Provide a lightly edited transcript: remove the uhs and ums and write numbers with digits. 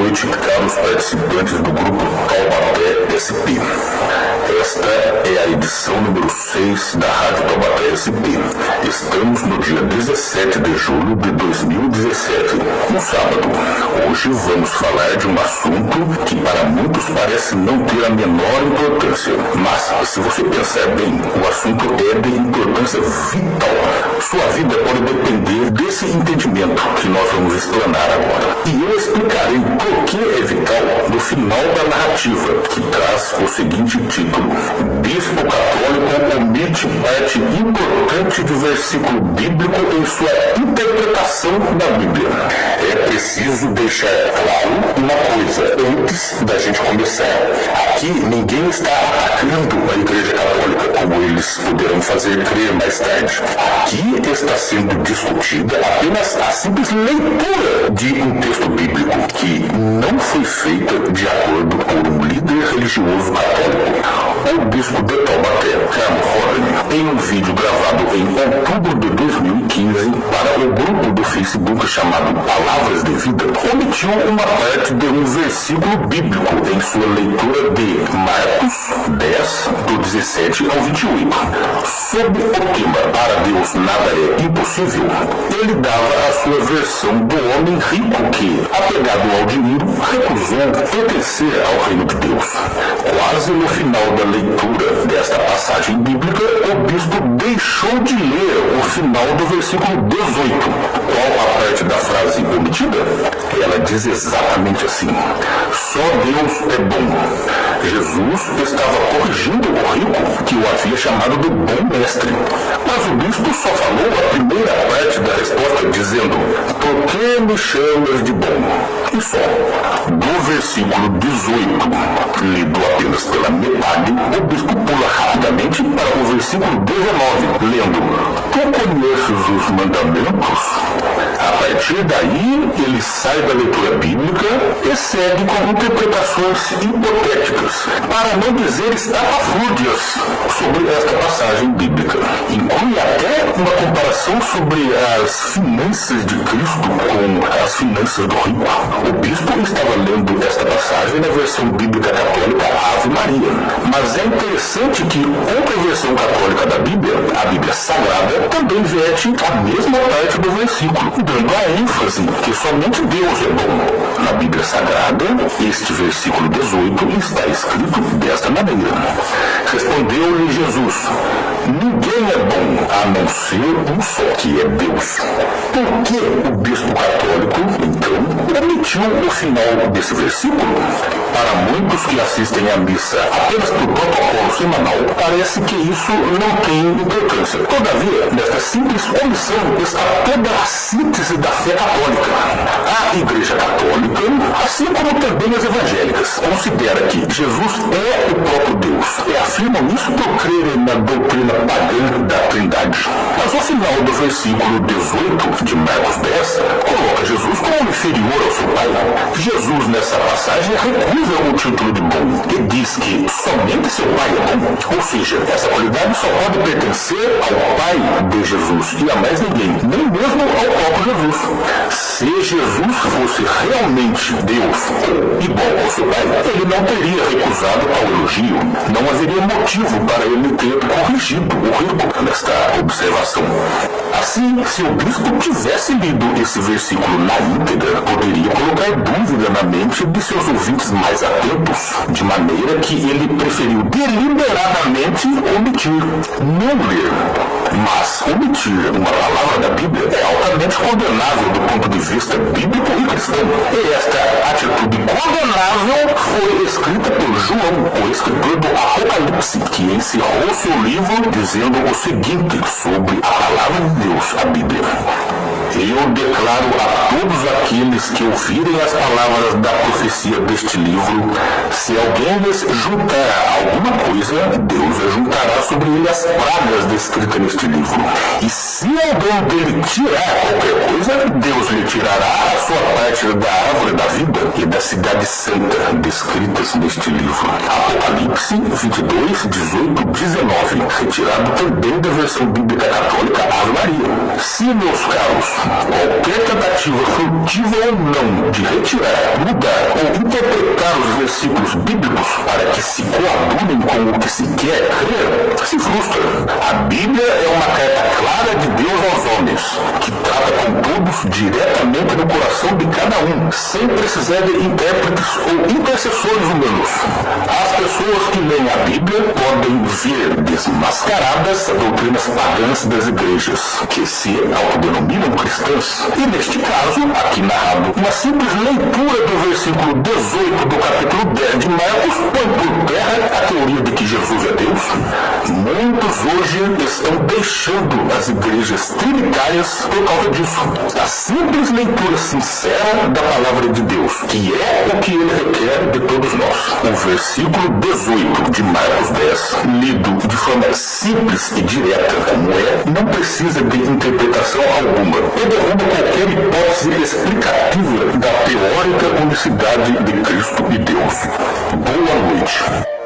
noite, caros participantes do grupo Taubaté SP. Esta é a edição número 6 da Rádio Taubaté SP. Estamos no dia 17 de julho de 2017, no sábado. Hoje vamos falar de um assunto que para muitos parece não ter a menor importância. Mas, se você pensar bem, o assunto é de importância vital. Sua vida pode depender desse entendimento que nós vamos explanar agora. E eu explicarei por que é vital no final da narrativa, que traz o seguinte título: Bispo católico omite parte importante do versículo bíblico em sua interpretação da Bíblia. É preciso deixar claro uma coisa antes da gente começar. Aqui ninguém está atacando a Igreja Católica, como eles poderão fazer crer mais tarde. Aqui está sendo discutida apenas a simples leitura de um texto bíblico que não foi feita de acordo com um líder religioso católico. O bispo de Taubaté, Carlos Rodney, em um vídeo gravado em outubro de 2015 para o grupo do Facebook chamado Palavras de Vida, omitiu uma parte de um versículo bíblico em sua leitura de Marcos 10, do 17 ao 28. Sobre o tema "Para Deus nada é impossível", ele dava a sua versão do homem rico que, apegado ao dinheiro, recusou pertencer ao reino de Deus. Quase no final da leitura desta passagem bíblica, o bispo deixou de ler o final do versículo 18. Qual a parte da frase omitida? Ela diz exatamente assim: só Deus é bom. Jesus estava corrigindo o rico que o havia chamado de bom mestre. Mas o bispo só falou a primeira parte da resposta dizendo: por que me chamas de bom? E só. Do versículo 18, lido apenas pela metade, o bispo pula rapidamente para o versículo 19, lendo: tu conheces os mandamentos? A partir daí, ele sai da leitura bíblica e segue com interpretações hipotéticas, para não dizer estapafúrdias sobre esta passagem bíblica. Inclui até uma comparação sobre as finanças de Cristo com as finanças do rico. O bispo estava lendo esta passagem na versão bíblica católica Ave Maria. Mas é interessante que outra versão católica da Bíblia, a Bíblia Sagrada, também verte a mesma parte do versículo, dando a ênfase que somente Deus é bom. Na Bíblia Sagrada, este versículo 18 está escrito desta maneira: respondeu-lhe Jesus: ninguém é bom a não ser um só, que é Deus. Por que o bispo católico, então, omitiu o final desse versículo? Para muitos que assistem à missa apenas por protocolo semanal, parece que isso não tem importância. Todavia, nesta simples omissão está toda a síntese da fé católica. A Igreja Católica, assim como também as evangélicas, considera que Jesus é o próprio Deus e afirmam isso por crerem na doutrina pagã da Trindade. Mas o final do versículo 18 de Marcos 10 coloca Jesus como inferior ao seu Pai. Jesus, nessa passagem, recusa o título de bom e diz que somente seu Pai é bom. Ou seja, essa qualidade só pode pertencer ao Pai de Jesus e a mais ninguém, nem mesmo ao próprio Jesus. Se Jesus fosse realmente Deus ou igual ao seu Pai, ele não teria recusado ao elogio. Não haveria motivo para ele ter corrigido o rico nesta observação. Assim, se o bispo tivesse lido esse versículo na íntegra, poderia colocar dúvida na mente de seus ouvintes mais atentos, de maneira que ele preferiu deliberadamente omitir, não ler. Mas omitir uma palavra da Bíblia é altamente condenável do ponto de vista bíblico e cristão. E esta atitude condenável foi escrita por João, o escritor do Apocalipse, que encerrou seu livro dizendo o seguinte sobre a palavra de Deus, a Bíblia: eu declaro a todos aqueles que ouvirem as palavras da profecia deste livro, se alguém lhes juntar alguma coisa, Deus ajuntará sobre ele as pragas descritas neste livro. E se alguém dele tirar qualquer coisa, Deus lhe tirará a sua parte da árvore da vida e da cidade santa descritas neste livro. Apocalipse 22, 18, 19, retirado também da versão bíblica católica Ave Maria. Se, meus caros, qualquer tentativa frutiva ou não de retirar, mudar ou interpretar os versículos bíblicos para que se coadunem com o que se quer crer, se frustra. A Bíblia é uma carta clara de Deus aos homens, que trata com todos diretamente no coração de cada um, sem precisar de intérpretes ou intercessores humanos. As pessoas que leem a Bíblia podem ver desmascaradas doutrinas pagãs das igrejas, que se autodenominam cristãs. E neste caso, aqui narrado, uma simples leitura do versículo 18 do capítulo 10 de Marcos põe por terra a teoria de que Jesus é Deus. Muitos hoje estão deixando as igrejas trinitárias por causa disso. A simples leitura sincera da palavra de Deus, que é o que ele requer de todos nós. O versículo 18 de Marcos 10, lido de forma simples e direta, como é, não precisa de interpretação alguma. E derruba qualquer hipótese explicativa da teórica unicidade de Cristo e Deus. Boa noite.